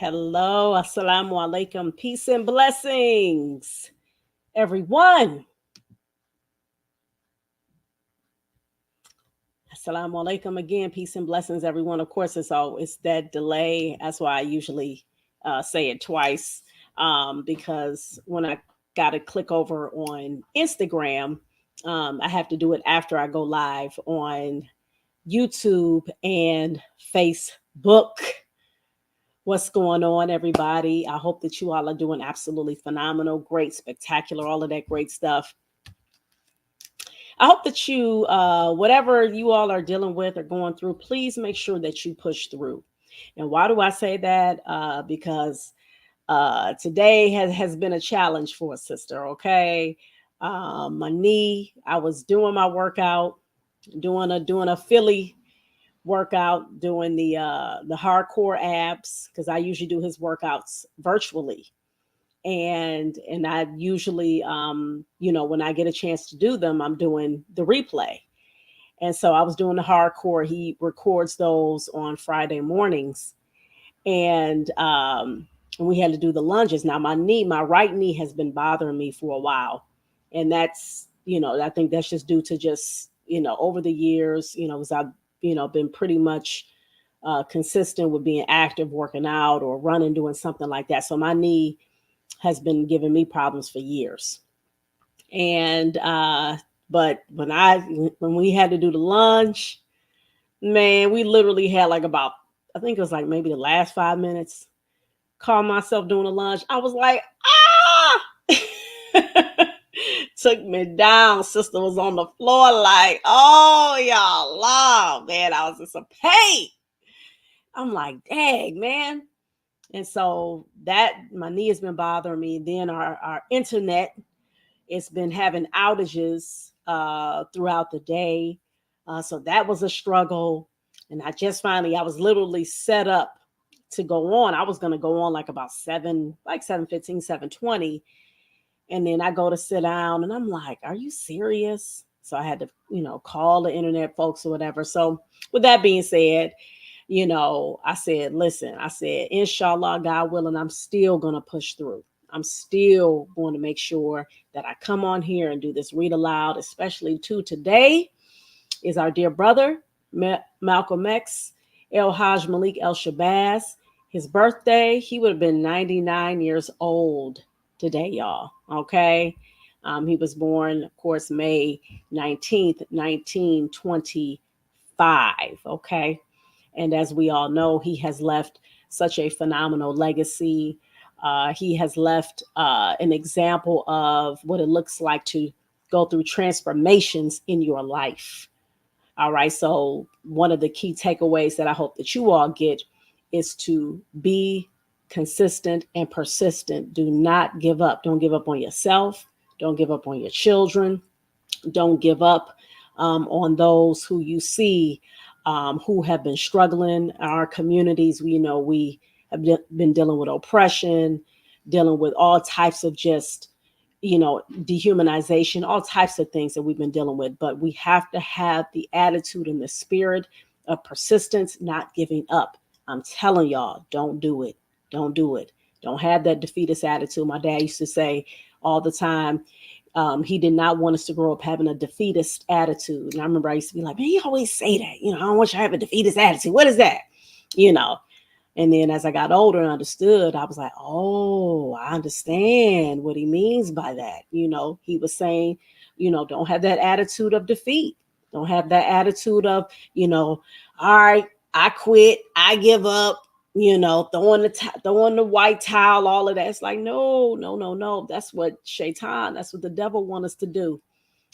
Hello, assalamu alaikum, peace and blessings, everyone. Assalamu alaikum again, peace and blessings, everyone. Of course, it's that delay. That's why I usually say it twice because when I got to click over on Instagram, I have to do it after I go live on YouTube and Facebook. What's going on, everybody? I hope that you all are doing absolutely phenomenal, great, spectacular, all of that great stuff. I hope that you, whatever you all are dealing with or going through, please make sure that you push through. And why do I say that? Because today has been a challenge for a sister, okay? My knee, I was doing my workout, doing a Philly workout, doing the hardcore abs because I usually do his workouts virtually, and I usually when I get a chance to do them, I'm doing the replay. And so I was doing the hardcore. He records those on Friday mornings, and we had to do the lunges. Now my right knee has been bothering me for a while, and that's I think that's just due to just over the years, because I've been pretty much consistent with being active, working out or running, doing something like that. So my knee has been giving me problems for years. And but when we had to do the lunge, man, we literally had like about, I think it was like maybe the last 5 minutes. Caught myself doing a lunge. I was like, ah. Took me down. Sister was on the floor like, oh y'all, love, man. I was in some pain. I'm like, dang, man. And so that my knee has been bothering me. Then our internet, it's been having outages throughout the day. So that was a struggle. And I was literally set up to go on. I was going to go on like about 7:15, 7:20. And then I go to sit down and I'm like, are you serious? So I had to, call the internet folks or whatever. So with that being said, I said, listen, I said, inshallah, God willing, I'm still going to push through. I'm still going to make sure that I come on here and do this read aloud, especially to today is our dear brother, Malcolm X, El Haj Malik El Shabazz. His birthday, he would have been 99 years old today, y'all. Okay. He was born, of course, May 19th, 1925. Okay. And as we all know, he has left such a phenomenal legacy. He has left an example of what it looks like to go through transformations in your life. All right. So, one of the key takeaways that I hope that you all get is to be consistent and persistent. Do not give up. Don't give up on yourself. Don't give up on your children. Don't give up on those who you see who have been struggling. Our communities, we have been dealing with oppression, dealing with all types of just, dehumanization, all types of things that we've been dealing with. But we have to have the attitude and the spirit of persistence, not giving up. I'm telling y'all, don't do it. Don't do it. Don't have that defeatist attitude. My dad used to say all the time, he did not want us to grow up having a defeatist attitude. And I remember I used to be like, man, you always say that. I don't want you to have a defeatist attitude. What is that? You know. And then as I got older and understood, I was like, oh, I understand what he means by that. He was saying, don't have that attitude of defeat. Don't have that attitude of, all right, I quit, I give up, throwing the white towel, all of that. It's like, no, no, no, no. That's what Shaitan, that's what the devil wants us to do.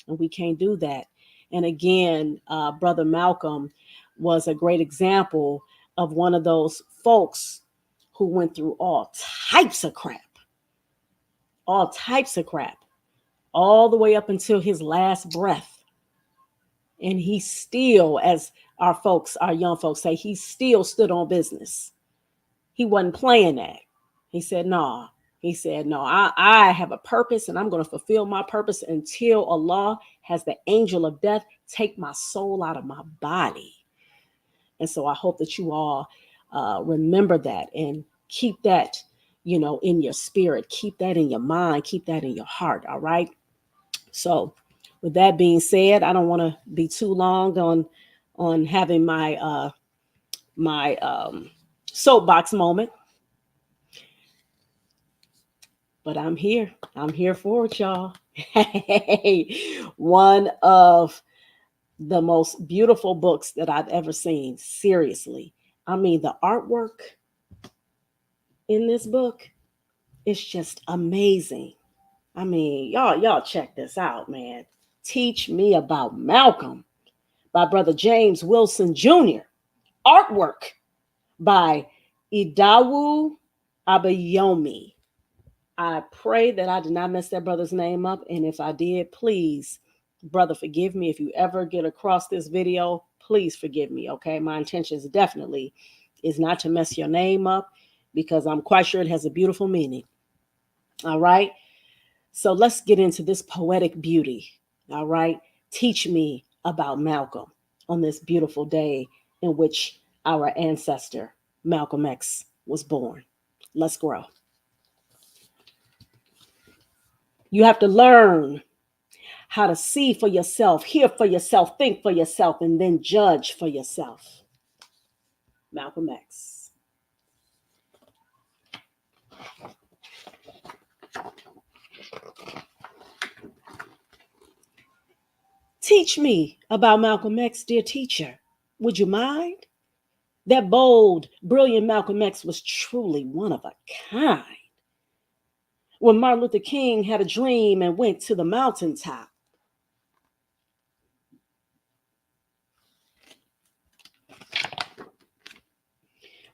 And we can't do that. And again, Brother Malcolm was a great example of one of those folks who went through all types of crap, all the way up until his last breath. And he still, as our young folks say, he still stood on business. He wasn't playing that. He said, no. He said, no, I have a purpose and I'm going to fulfill my purpose until Allah has the angel of death take my soul out of my body. And so I hope that you all remember that and Keep that, in your spirit. Keep that in your mind. Keep that in your heart. All right. So, with that being said, I don't want to be too long on having my soapbox moment, but I'm here. I'm here for it, y'all. Hey, one of the most beautiful books that I've ever seen. Seriously. I mean, the artwork in this book is just amazing. I mean, y'all check this out, man. Teach Me About Malcolm by Brother James Wilson Jr. Artwork by Idawu Abayomi. I pray that I did not mess that brother's name up. And if I did, please, brother, forgive me. If you ever get across this video, please forgive me. Okay. My intentions definitely is not to mess your name up because I'm quite sure it has a beautiful meaning. All right. So let's get into this poetic beauty. All right. Teach me about Malcolm on this beautiful day in which our ancestor, Malcolm X, was born. Let's grow. You have to learn how to see for yourself, hear for yourself, think for yourself, and then judge for yourself. Malcolm X. Teach me about Malcolm X, dear teacher. Would you mind? That bold, brilliant Malcolm X was truly one of a kind. When Martin Luther King had a dream and went to the mountaintop,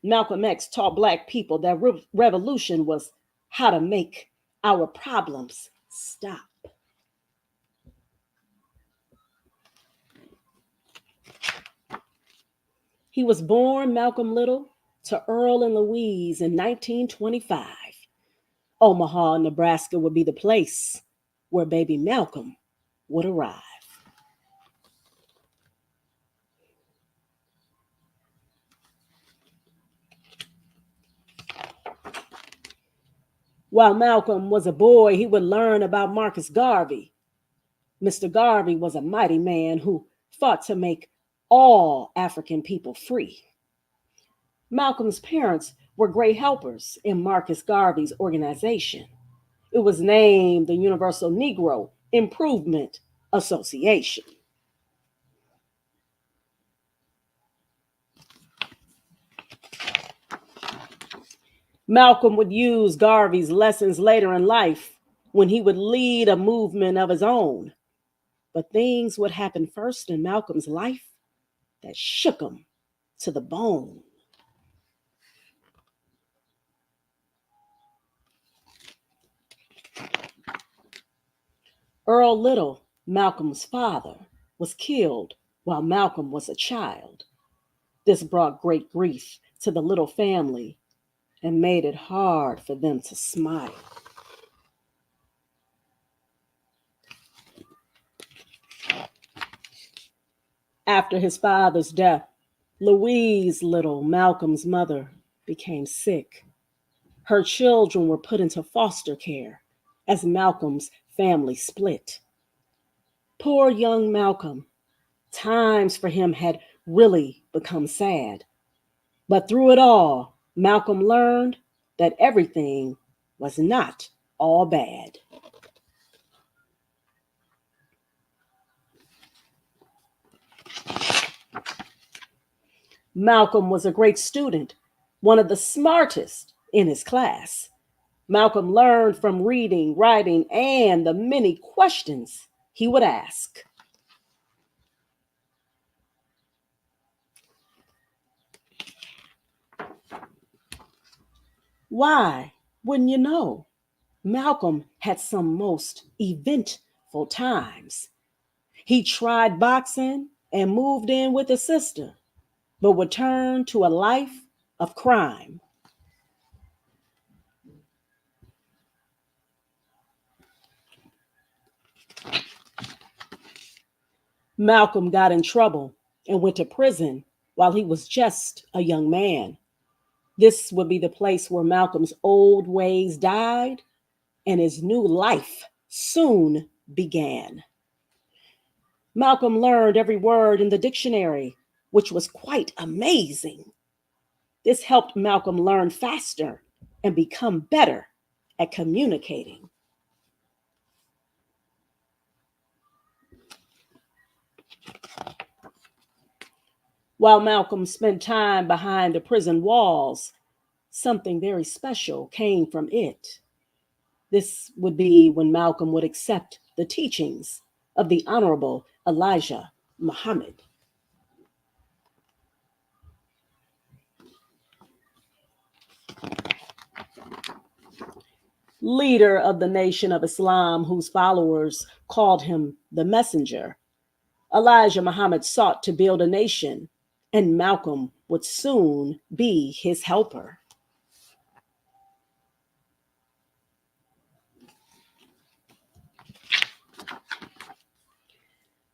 Malcolm X taught Black people that revolution was how to make our problems stop. He was born Malcolm Little to Earl and Louise in 1925. Omaha, Nebraska would be the place where baby Malcolm would arrive. While Malcolm was a boy, he would learn about Marcus Garvey. Mr. Garvey was a mighty man who fought to make all African people free. Malcolm's parents were great helpers in Marcus Garvey's organization. It was named the Universal Negro Improvement Association. Malcolm would use Garvey's lessons later in life when he would lead a movement of his own. But things would happen first in Malcolm's life that shook him to the bone. Earl Little, Malcolm's father, was killed while Malcolm was a child. This brought great grief to the Little family and made it hard for them to smile. After his father's death, Louise Little, Malcolm's mother, became sick. Her children were put into foster care as Malcolm's family split. Poor young Malcolm, times for him had really become sad. But through it all, Malcolm learned that everything was not all bad. Malcolm was a great student, one of the smartest in his class. Malcolm learned from reading, writing, and the many questions he would ask. Why, wouldn't you know? Malcolm had some most eventful times. He tried boxing and moved in with his sister, but returned to a life of crime. Malcolm got in trouble and went to prison while he was just a young man. This would be the place where Malcolm's old ways died and his new life soon began. Malcolm learned every word in the dictionary, which was quite amazing. This helped Malcolm learn faster and become better at communicating. While Malcolm spent time behind the prison walls, something very special came from it. This would be when Malcolm would accept the teachings of the Honorable Elijah Muhammad. Leader of the Nation of Islam, whose followers called him the Messenger, Elijah Muhammad sought to build a nation, and Malcolm would soon be his helper.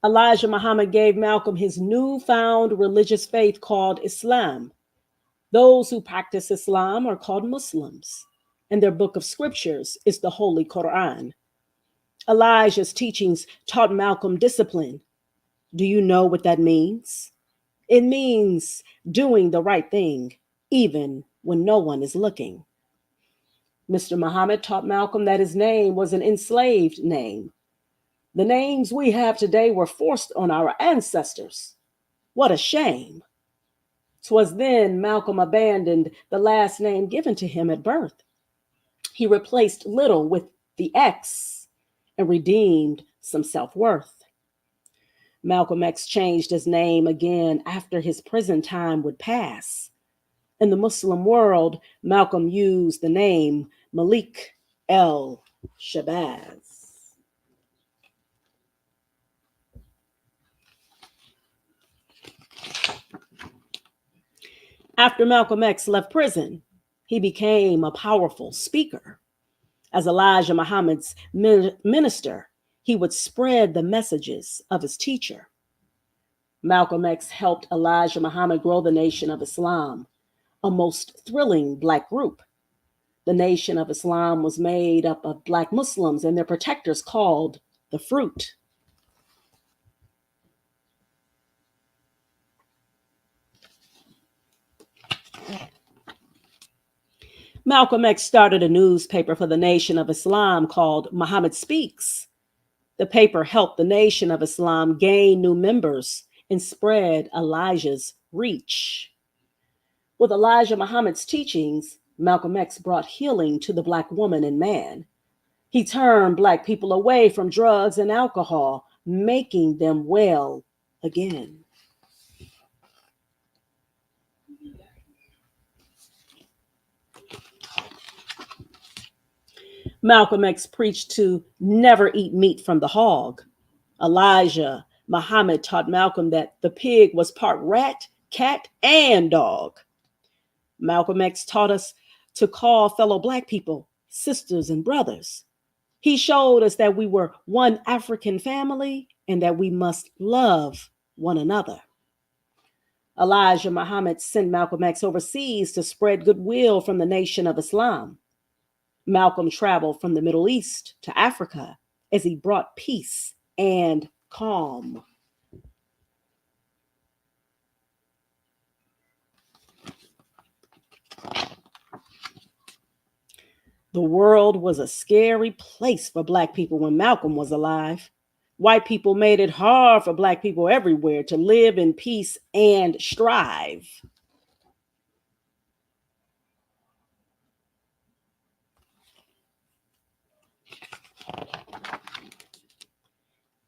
Elijah Muhammad gave Malcolm his newfound religious faith called Islam. Those who practice Islam are called Muslims, and their book of scriptures is the Holy Quran. Elijah's teachings taught Malcolm discipline. Do you know what that means? It means doing the right thing, even when no one is looking. Mr. Muhammad taught Malcolm that his name was an enslaved name. The names we have today were forced on our ancestors. What a shame. 'Twas then Malcolm abandoned the last name given to him at birth. He replaced little with the X and redeemed some self worth. Malcolm X changed his name again after his prison time would pass. In the Muslim world, Malcolm used the name Malik El Shabazz. After Malcolm X left prison, he became a powerful speaker. As Elijah Muhammad's minister, he would spread the messages of his teacher. Malcolm X helped Elijah Muhammad grow the Nation of Islam, a most thrilling Black group. The Nation of Islam was made up of Black Muslims and their protectors called the Fruit. Malcolm X started a newspaper for the Nation of Islam called Muhammad Speaks. The paper helped the Nation of Islam gain new members and spread Elijah's reach. With Elijah Muhammad's teachings, Malcolm X brought healing to the Black woman and man. He turned Black people away from drugs and alcohol, making them well again. Malcolm X preached to never eat meat from the hog. Elijah Muhammad taught Malcolm that the pig was part rat, cat, and dog. Malcolm X taught us to call fellow Black people sisters and brothers. He showed us that we were one African family and that we must love one another. Elijah Muhammad sent Malcolm X overseas to spread goodwill from the Nation of Islam. Malcolm traveled from the Middle East to Africa as he brought peace and calm. The world was a scary place for Black people when Malcolm was alive. White people made it hard for Black people everywhere to live in peace and strive.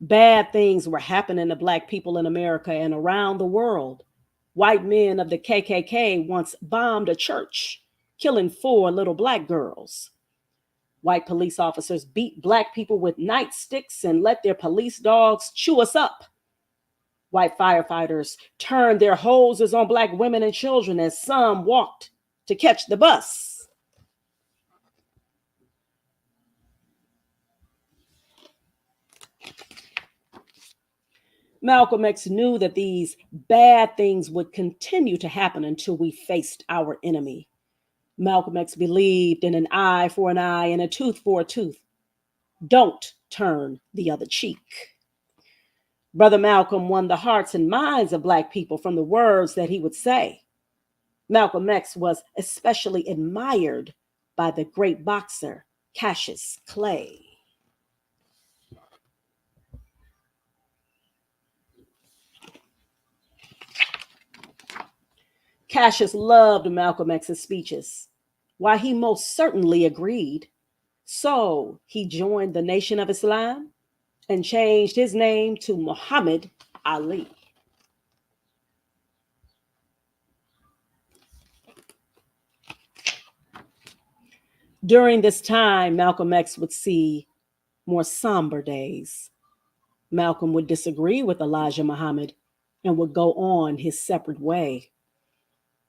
Bad things were happening to Black people in America and around the world. White men of the KKK once bombed a church, killing 4 little Black girls. White police officers beat Black people with nightsticks and let their police dogs chew us up. White firefighters turned their hoses on Black women and children as some walked to catch the bus. Malcolm X knew that these bad things would continue to happen until we faced our enemy. Malcolm X believed in an eye for an eye and a tooth for a tooth. Don't turn the other cheek. Brother Malcolm won the hearts and minds of Black people from the words that he would say. Malcolm X was especially admired by the great boxer Cassius Clay. Cassius loved Malcolm X's speeches. While he most certainly agreed, so he joined the Nation of Islam and changed his name to Muhammad Ali. During this time, Malcolm X would see more somber days. Malcolm would disagree with Elijah Muhammad and would go on his separate way.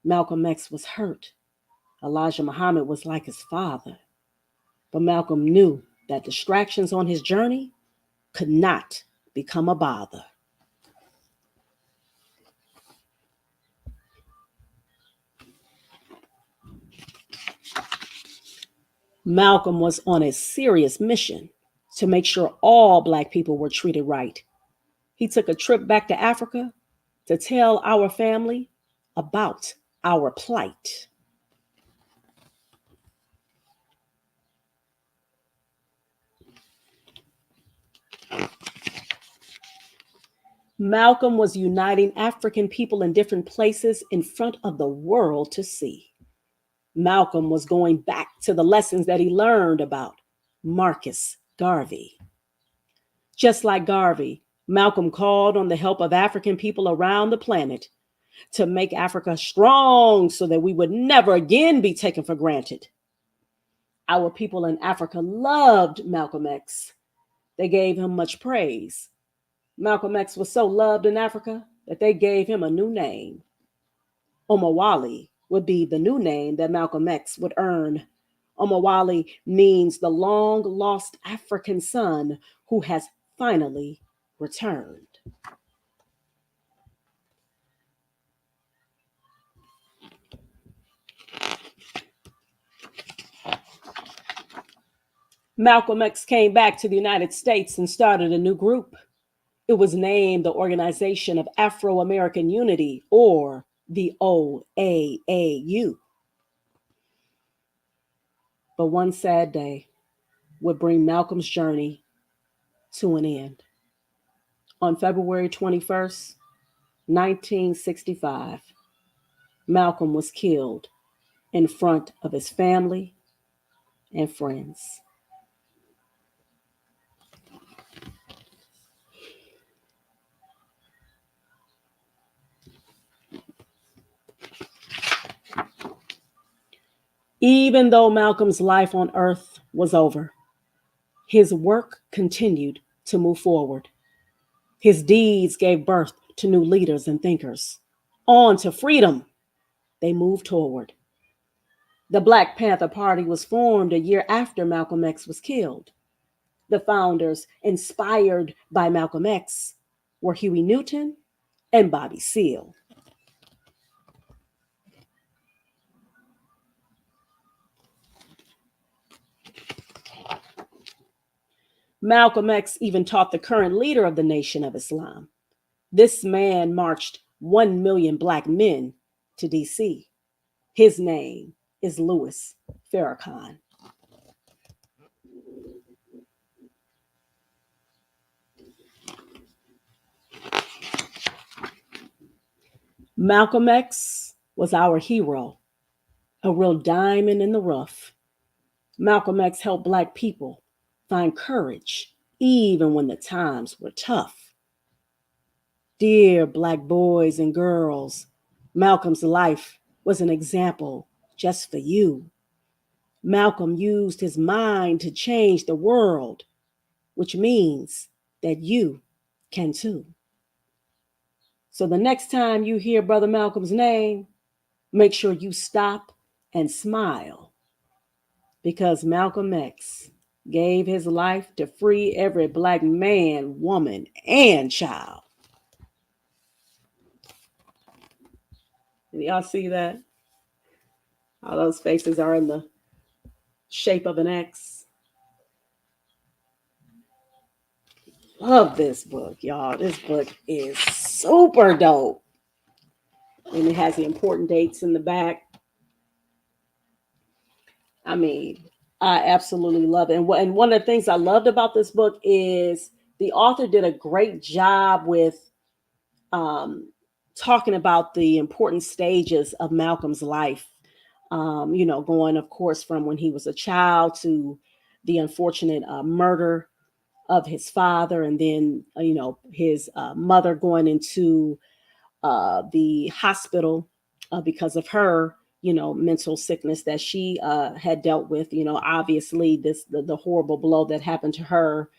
Malcolm X was hurt. Elijah Muhammad was like his father. But Malcolm knew that distractions on his journey could not become a bother. Malcolm was on a serious mission to make sure all Black people were treated right. He took a trip back to Africa to tell our family about our plight. Malcolm was uniting African people in different places in front of the world to see. Malcolm was going back to the lessons that he learned about Marcus Garvey. Just like Garvey, Malcolm called on the help of African people around the planet to make Africa strong so that we would never again be taken for granted. Our people in Africa loved Malcolm X. They gave him much praise. Malcolm X was so loved in Africa that they gave him a new name. Omowale would be the new name that Malcolm X would earn. Omowale means the long-lost African son who has finally returned. Malcolm X came back to the United States and started a new group. It was named the Organization of Afro-American Unity, or the OAAU. But one sad day would bring Malcolm's journey to an end. On February 21st, 1965, Malcolm was killed in front of his family and friends. Even though Malcolm's life on earth was over, his work continued to move forward. His deeds gave birth to new leaders and thinkers. On to freedom, they moved toward. The Black Panther Party was formed a year after Malcolm X was killed. The founders, inspired by Malcolm X, were Huey Newton and Bobby Seale. Malcolm X even taught the current leader of the Nation of Islam. This man marched 1 million Black men to DC. His name is Louis Farrakhan. Malcolm X was our hero, a real diamond in the rough. Malcolm X helped Black people find courage even when the times were tough. Dear Black boys and girls, Malcolm's life was an example just for you. Malcolm used his mind to change the world, which means that you can too. So the next time you hear Brother Malcolm's name, make sure you stop and smile, because Malcolm X gave his life to free every Black man, woman, and child. Did y'all see that? All those faces are in the shape of an X. Love this book, y'all. This book is super dope. And it has the important dates in the back. I mean, I absolutely love it. And one of the things I loved about this book is the author did a great job with um, talking about the important stages of Malcolm's life. Going, of course, from when he was a child to the unfortunate murder of his father, and then, his mother going into the hospital because of her, mental sickness that she had dealt with. Obviously, the horrible blow that happened to her.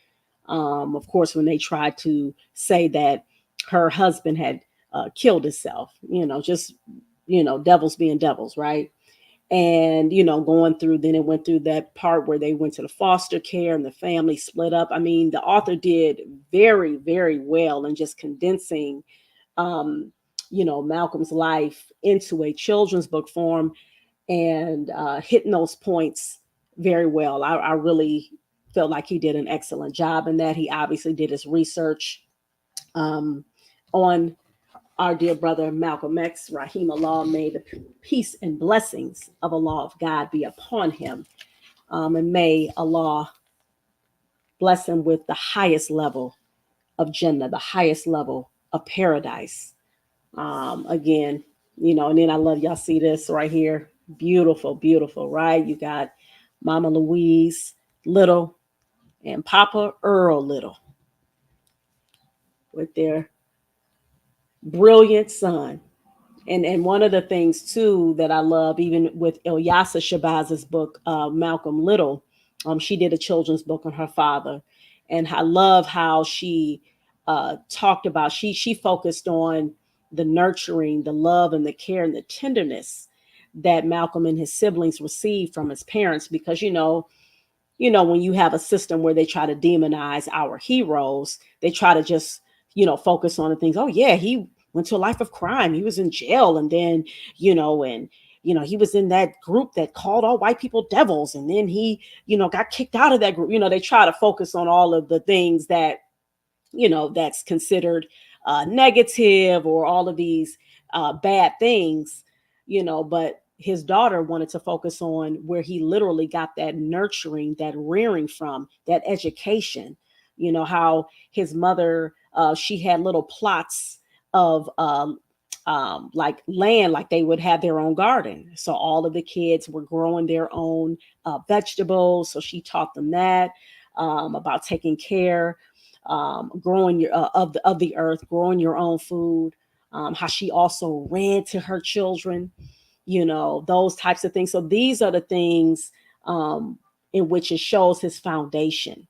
Of course, when they tried to say that her husband had killed himself, just devils being devils, right? And going through, then it went through that part where they went to the foster care and the family split up. I mean, the author did very, very well in just condensing um, Malcolm's life into a children's book form, and hitting those points very well. I really felt like he did an excellent job in that. He obviously did his research um, on our dear brother Malcolm X. Rahim Allah, may the peace and blessings of Allah of God be upon him. And may Allah bless him with the highest level of Jannah, the highest level of paradise. Again, and then I love, y'all see this right here. Beautiful, beautiful, right? You got Mama Louise Little and Papa Earl Little with their brilliant son. And one of the things too that I love, even with Ilyasa Shabaz's book, Malcolm Little, she did a children's book on her father, and I love how she talked about, she focused on the nurturing, the love, and the care and the tenderness that Malcolm and his siblings received from his parents, because when you have a system where they try to demonize our heroes, they try to just, focus on the things. Oh, yeah, he went to a life of crime. He was in jail. And then, he was in that group that called all white people devils. And then he, got kicked out of that group. They try to focus on all of the things that, that's considered negative, or all of these bad things, but his daughter wanted to focus on where he literally got that nurturing, that rearing from, that education. How his mother, she had little plots of like land, like they would have their own garden. So all of the kids were growing their own vegetables. So she taught them that, about taking care, growing your of the earth, growing your own food. How she also read to her children, those types of things. So these are the things in which it shows his foundation.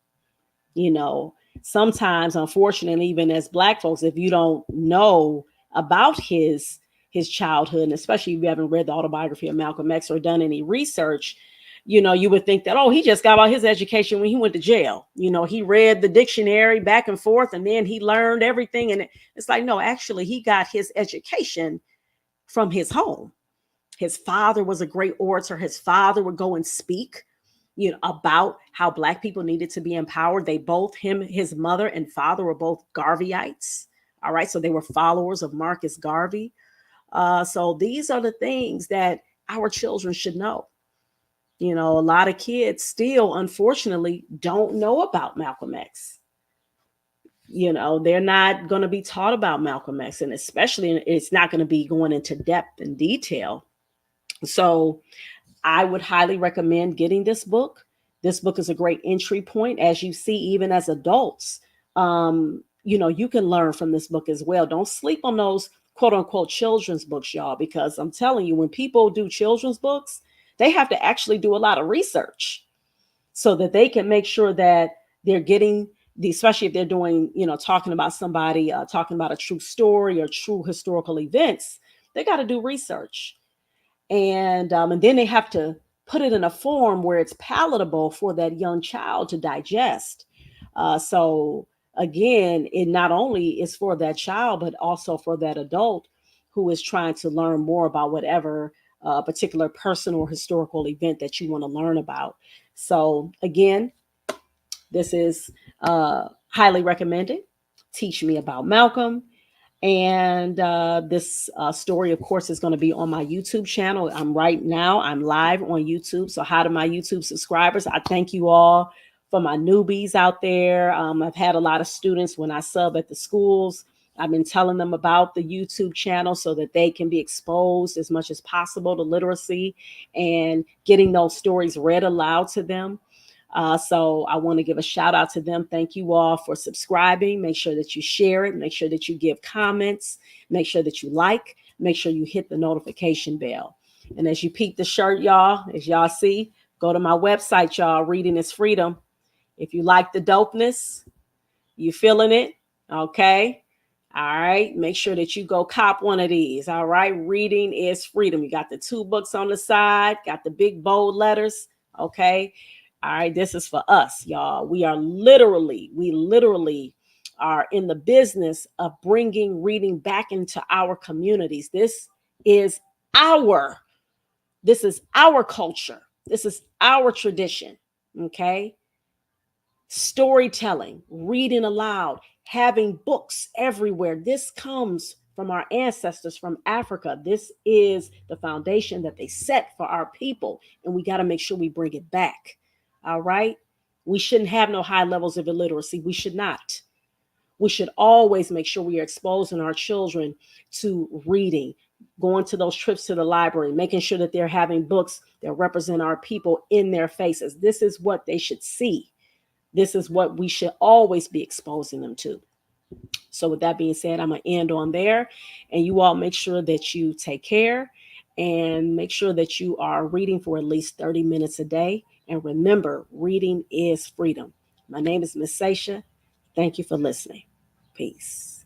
you know Sometimes, unfortunately, even as Black folks, if you don't know about his childhood, and especially if you haven't read the autobiography of Malcolm X or done any research, you would think that, oh, he just got all his education when he went to jail. He read the dictionary back and forth, and then he learned everything. And it's like, no, actually, he got his education from his home. His father was a great orator. His father would go and speak, about how Black people needed to be empowered. They both, his mother and father, were both Garveyites. All right. So they were followers of Marcus Garvey. So these are the things that our children should know. A lot of kids still, unfortunately, don't know about Malcolm X. They're not going to be taught about Malcolm X, and especially it's not going to be going into depth and detail. So I would highly recommend getting this book. This book is a great entry point. As you see, even as adults, you can learn from this book as well. Don't sleep on those quote unquote children's books, y'all, because I'm telling you, when people do children's books, they have to actually do a lot of research so that they can make sure that they're getting especially if they're doing, talking about somebody, talking about a true story or true historical events. They got to do research, and then they have to put it in a form where it's palatable for that young child to digest. So again, it not only is for that child, but also for that adult who is trying to learn more about whatever a particular person or historical event that you want to learn about. So again, this is highly recommended. Teach Me About Malcolm. And this story, of course, is going to be on my YouTube channel. I'm live on YouTube. So, hi to my YouTube subscribers. I thank you all for my newbies out there. I've had a lot of students when I sub at the schools. I've been telling them about the YouTube channel so that they can be exposed as much as possible to literacy and getting those stories read aloud to them. So I want to give a shout out to them. Thank you all for subscribing. Make sure that you share it. Make sure that you give comments. Make sure that you like. Make sure you hit the notification bell. And as you peek the shirt, y'all, as y'all see, go to my website, y'all. Reading is freedom. If you like the dopeness, you feeling it? Okay. All right. Make sure that you go cop one of these. All right. Reading is freedom. You got the 2 books on the side, got the big bold letters. Okay. All right. This is for us, y'all. We literally are in the business of bringing reading back into our communities. This is our culture. This is our tradition. Okay. Storytelling, reading aloud, having books everywhere. This comes from our ancestors from Africa. This is the foundation that they set for our people, and we got to make sure we bring it back. All right. We shouldn't have no high levels of illiteracy. We should not. We should always make sure we are exposing our children to reading, going to those trips to the library, making sure that they're having books that represent our people in their faces. This is what they should see. This is what we should always be exposing them to. So with that being said, I'm going to end on there. And you all make sure that you take care and make sure that you are reading for at least 30 minutes a day. And remember, reading is freedom. My name is Miss Sasha. Thank you for listening. Peace.